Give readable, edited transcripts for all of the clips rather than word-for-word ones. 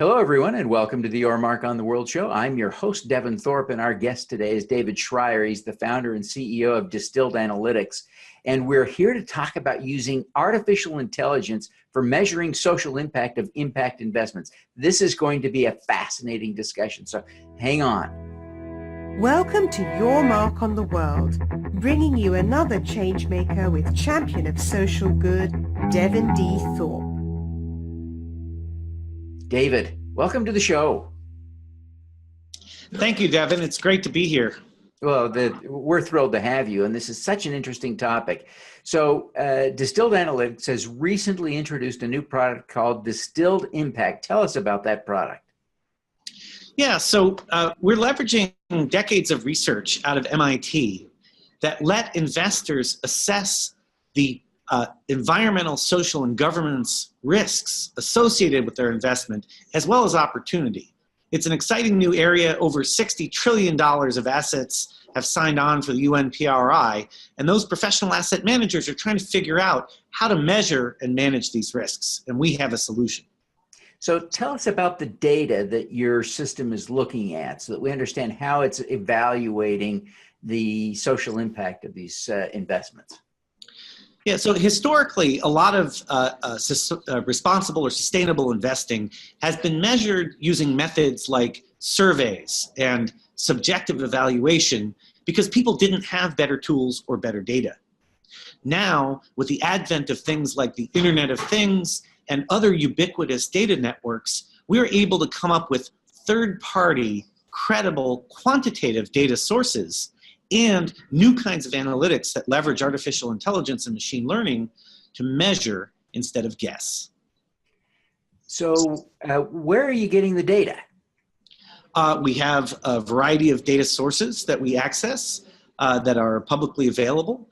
Hello, everyone, and welcome to the Your Mark on the World show. I'm your host, Devin Thorpe, and our guest today is David Shrier. He's the founder and CEO of Distilled Analytics, and we're here to talk about using artificial intelligence for measuring social impact of impact investments. This is going to be a fascinating discussion, so hang on. Welcome to Your Mark on the World, bringing you another changemaker with champion of social good, Devin D. Thorpe. David, welcome to the show. Thank you, Devin. It's great to be here. Well, we're thrilled to have you, and this is such an interesting topic. So Distilled Analytics has recently introduced a new product called Distilled Impact. Tell us about that product. Yeah, so we're leveraging decades of research out of MIT that let investors assess the environmental, social, and governance risks associated with their investment, as well as opportunity. It's an exciting new area. Over $60 trillion of assets have signed on for the UNPRI, and those professional asset managers are trying to figure out how to measure and manage these risks, and we have a solution. So tell us about the data that your system is looking at so that we understand how it's evaluating the social impact of these investments. Yeah, so historically, a lot of responsible or sustainable investing has been measured using methods like surveys and subjective evaluation because people didn't have better tools or better data. Now, with the advent of things like the Internet of Things and other ubiquitous data networks, we're able to come up with third-party, credible, quantitative data sources and new kinds of analytics that leverage artificial intelligence and machine learning to measure instead of guess. So where are you getting the data? We have a variety of data sources that we access that are publicly available.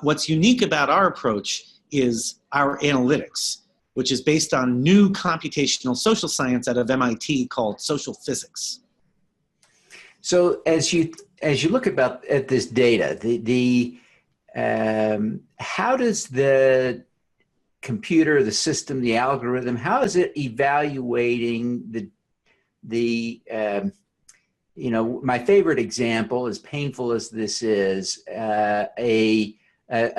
What's unique about our approach is our analytics, which is based on new computational social science out of MIT called social physics. So as you look at this data, how does the computer, the system, the algorithm, how is it evaluating my favorite example, as painful as this is, an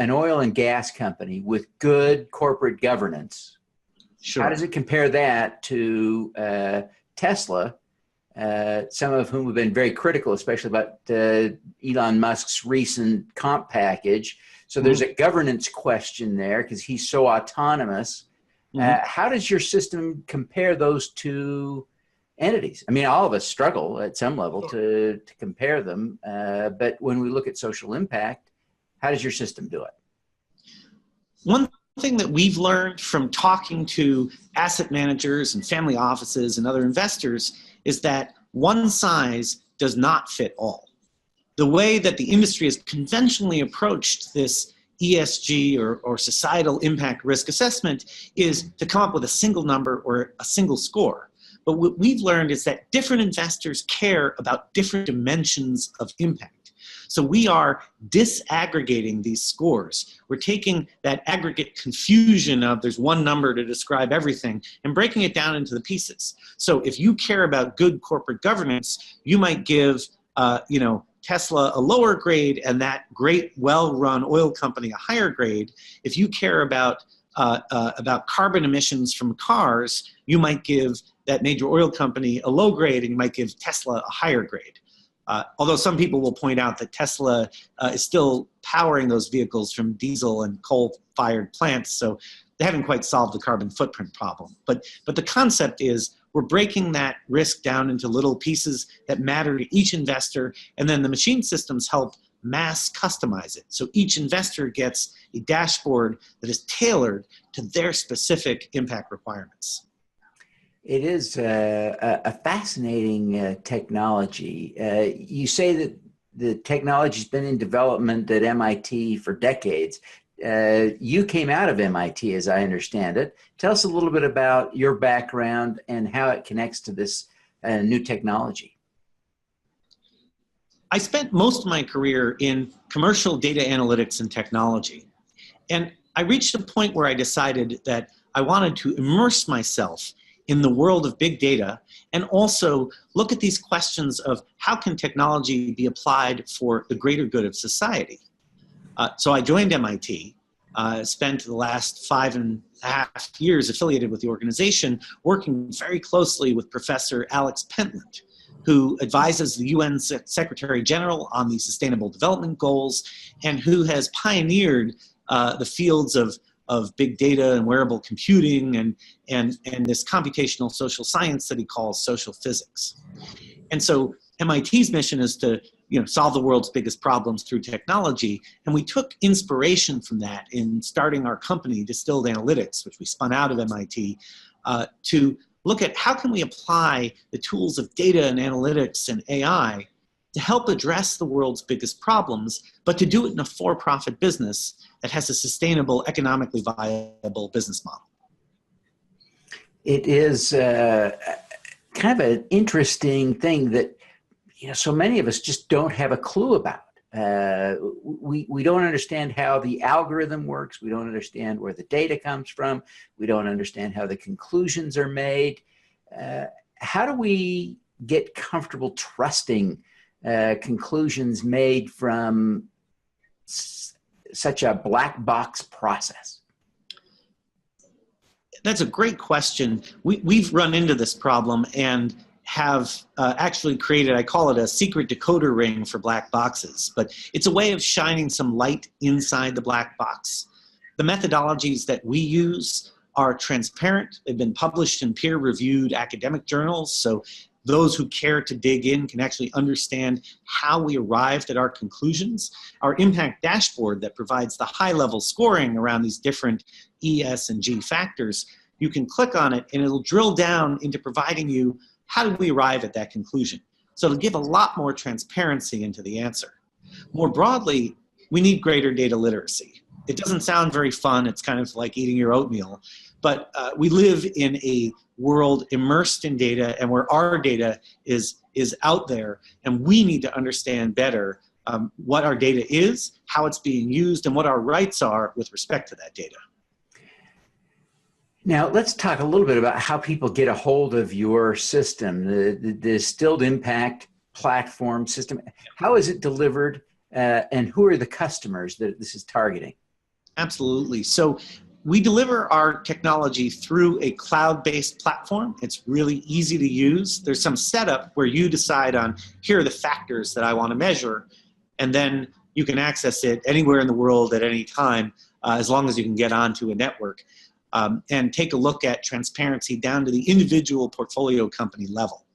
oil and gas company with good corporate governance. Sure. How does it compare that to Tesla? Some of whom have been very critical, especially about Elon Musk's recent comp package. So there's a governance question there because he's so autonomous. How does your system compare those two entities? I mean, all of us struggle at some level to compare them. But when we look at social impact, how does your system do it? One thing that we've learned from talking to asset managers and family offices and other investors is that one size does not fit all. The way that the industry has conventionally approached this ESG or societal impact risk assessment is to come up with a single number or a single score. But what we've learned is that different investors care about different dimensions of impact. So we are disaggregating these scores. We're taking that aggregate confusion of there's one number to describe everything and breaking it down into the pieces. So if you care about good corporate governance, you might give Tesla a lower grade and that great well-run oil company a higher grade. If you care about carbon emissions from cars, you might give that major oil company a low grade and you might give Tesla a higher grade. Although some people will point out that Tesla is still powering those vehicles from diesel and coal-fired plants, so they haven't quite solved the carbon footprint problem. But the concept is we're breaking that risk down into little pieces that matter to each investor, and then the machine systems help mass customize it. So each investor gets a dashboard that is tailored to their specific impact requirements. It is a fascinating technology. You say that the technology has been in development at MIT for decades. You came out of MIT, as I understand it. Tell us a little bit about your background and how it connects to this new technology. I spent most of my career in commercial data analytics and technology. And I reached a point where I decided that I wanted to immerse myself in the world of big data, and also look at these questions of how can technology be applied for the greater good of society. So I joined MIT, spent the last 5.5 years affiliated with the organization, working very closely with Professor Alex Pentland, who advises the UN Secretary General on the Sustainable Development Goals, and who has pioneered the fields of big data and wearable computing and this computational social science that he calls social physics. And so MIT's mission is to solve the world's biggest problems through technology. And we took inspiration from that in starting our company, Distilled Analytics, which we spun out of MIT, to look at how can we apply the tools of data and analytics and AI to help address the world's biggest problems, but to do it in a for-profit business that has a sustainable, economically viable business model. It is kind of an interesting thing that so many of us just don't have a clue about. We don't understand how the algorithm works. We don't understand where the data comes from. We don't understand how the conclusions are made. How do we get comfortable trusting conclusions made from such a black box process? That's a great question. We've run into this problem and have actually created, I call it a secret decoder ring for black boxes, but it's a way of shining some light inside the black box. The methodologies that we use are transparent. They've been published in peer-reviewed academic journals, so those who care to dig in can actually understand how we arrived at our conclusions. Our impact dashboard that provides the high-level scoring around these different E, S, and G factors, you can click on it and it'll drill down into providing you how did we arrive at that conclusion. So it'll give a lot more transparency into the answer. More broadly, we need greater data literacy. It doesn't sound very fun. It's kind of like eating your oatmeal. But we live in a world immersed in data and where our data is out there, and we need to understand better what our data is, how it's being used, and what our rights are with respect to that data. Now, let's talk a little bit about how people get a hold of your system, the Distilled Impact platform system. How is it delivered, and who are the customers that this is targeting? Absolutely. So we deliver our technology through a cloud-based platform. It's really easy to use. There's some setup where you decide on, here are the factors that I want to measure, and then you can access it anywhere in the world at any time, as long as you can get onto a network, and take a look at transparency down to the individual portfolio company level.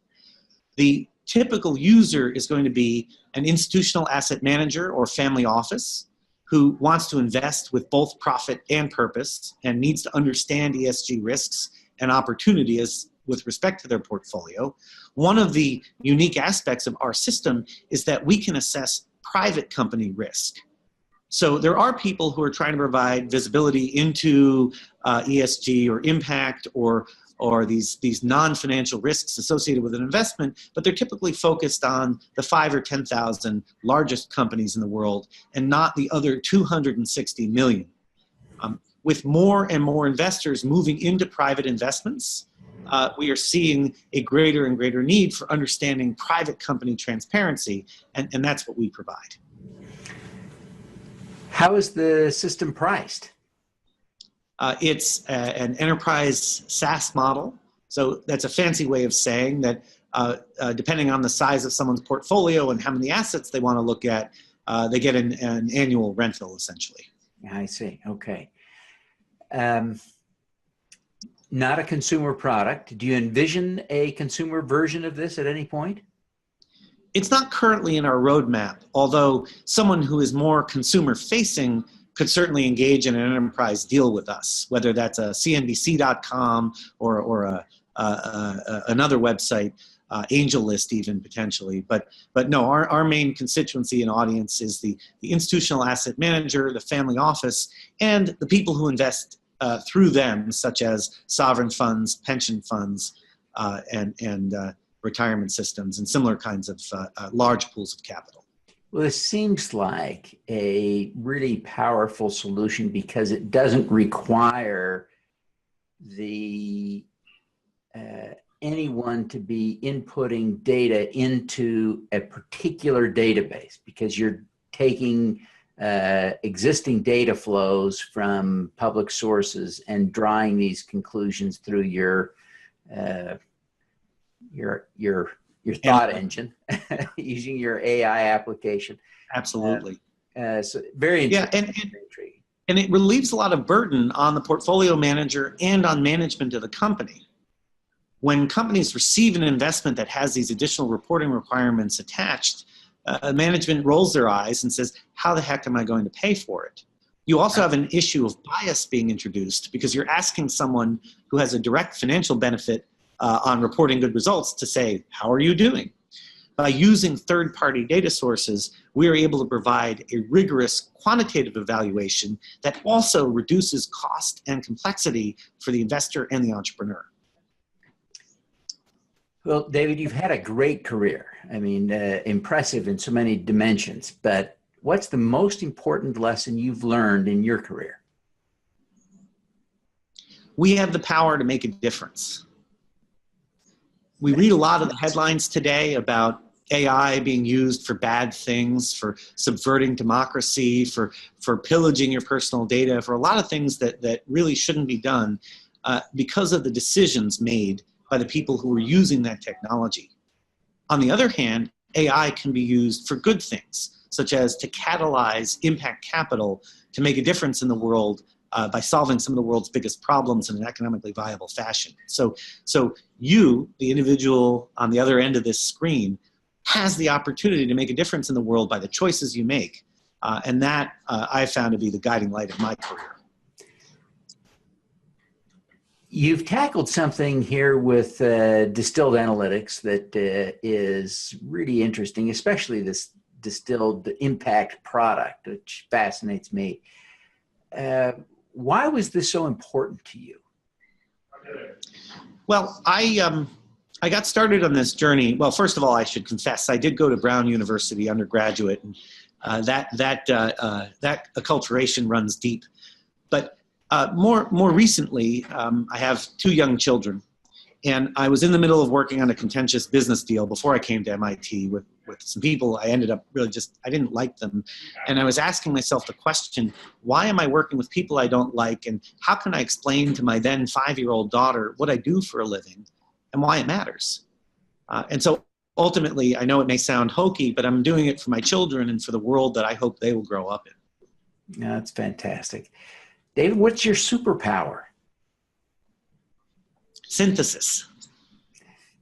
The typical user is going to be an institutional asset manager or family office who wants to invest with both profit and purpose and needs to understand ESG risks and opportunities with respect to their portfolio. One of the unique aspects of our system is that we can assess private company risk. So there are people who are trying to provide visibility into ESG or impact or these non-financial risks associated with an investment, but they're typically focused on the 5,000 or 10,000 largest companies in the world and not the other 260 million. With more and more investors moving into private investments, we are seeing a greater and greater need for understanding private company transparency, and that's what we provide. How is the system priced? It's an enterprise SaaS model. So that's a fancy way of saying that depending on the size of someone's portfolio and how many assets they want to look at, they get an annual rental, essentially. I see. Okay. Not a consumer product. Do you envision a consumer version of this at any point? It's not currently in our roadmap, although someone who is more consumer-facing could certainly engage in an enterprise deal with us, whether that's a CNBC.com or another website, AngelList even potentially. But no, our main constituency and audience is the institutional asset manager, the family office, and the people who invest through them, such as sovereign funds, pension funds, and retirement systems and similar kinds of large pools of capital. Well, this seems like a really powerful solution because it doesn't require the anyone to be inputting data into a particular database, because you're taking existing data flows from public sources and drawing these conclusions through your thought engine using your AI application. Absolutely. So very interesting. And it relieves a lot of burden on the portfolio manager and on management of the company. When companies receive an investment that has these additional reporting requirements attached, management rolls their eyes and says, how the heck am I going to pay for it? You also have an issue of bias being introduced, because you're asking someone who has a direct financial benefit on reporting good results to say, how are you doing? By using third-party data sources, we are able to provide a rigorous quantitative evaluation that also reduces cost and complexity for the investor and the entrepreneur. Well, David, you've had a great career. I mean, impressive in so many dimensions, but what's the most important lesson you've learned in your career? We have the power to make a difference. We read a lot of the headlines today about AI being used for bad things, for subverting democracy, for pillaging your personal data, for a lot of things that really shouldn't be done because of the decisions made by the people who are using that technology. On the other hand, AI can be used for good things, such as to catalyze impact capital to make a difference in the world by solving some of the world's biggest problems in an economically viable fashion. So you, the individual on the other end of this screen, has the opportunity to make a difference in the world by the choices you make. And that I found to be the guiding light of my career. You've tackled something here with Distilled Analytics that is really interesting, especially this Distilled Impact product, which fascinates me. Why was this so important to you? Well, I got started on this journey. Well, first of all, I should confess, I did go to Brown University undergraduate, and that acculturation runs deep. But more recently, I have 2 young children, and I was in the middle of working on a contentious business deal before I came to MIT with some people. I ended up really I didn't like them. And I was asking myself the question, why am I working with people I don't like? And how can I explain to my then 5-year-old daughter what I do for a living and why it matters? And so ultimately, I know it may sound hokey, but I'm doing it for my children and for the world that I hope they will grow up in. Yeah, that's fantastic. David, what's your superpower? Synthesis.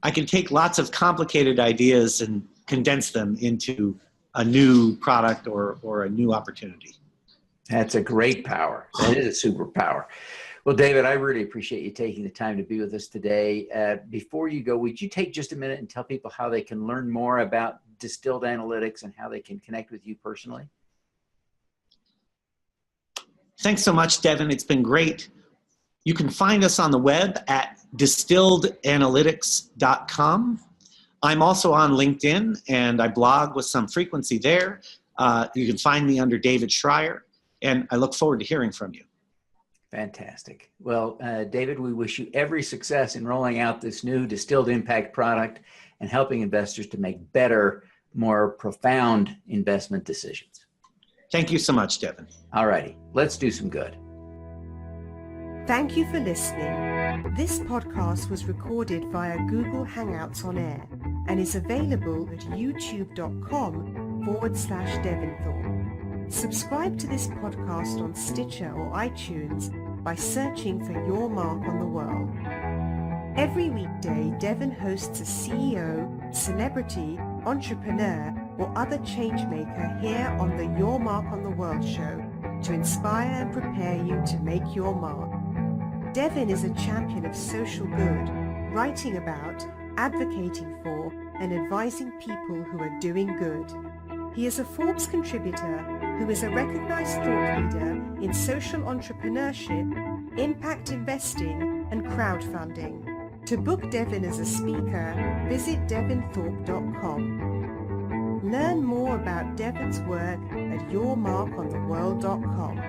I can take lots of complicated ideas and condense them into a new product or a new opportunity. That's a great power. That is a superpower. Well, David, I really appreciate you taking the time to be with us today. Before you go, would you take just a minute and tell people how they can learn more about Distilled Analytics and how they can connect with you personally? Thanks so much, Devin. It's been great. You can find us on the web at distilledanalytics.com. I'm also on LinkedIn, and I blog with some frequency there. You can find me under David Shrier, and I look forward to hearing from you. Fantastic. Well, David, we wish you every success in rolling out this new Distilled Impact product and helping investors to make better, more profound investment decisions. Thank you so much, Devin. All righty, let's do some good. Thank you for listening. This podcast was recorded via Google Hangouts on Air and is available at youtube.com/Devin Thorpe. Subscribe to this podcast on Stitcher or iTunes by searching for Your Mark on the World. Every weekday, Devin hosts a CEO, celebrity, entrepreneur, or other changemaker here on the Your Mark on the World show to inspire and prepare you to make your mark. Devin is a champion of social good, writing about, advocating for, and advising people who are doing good. He is a Forbes contributor who is a recognized thought leader in social entrepreneurship, impact investing, and crowdfunding. To book Devin as a speaker, visit devinthorpe.com. Learn more about Devin's work at yourmarkontheworld.com.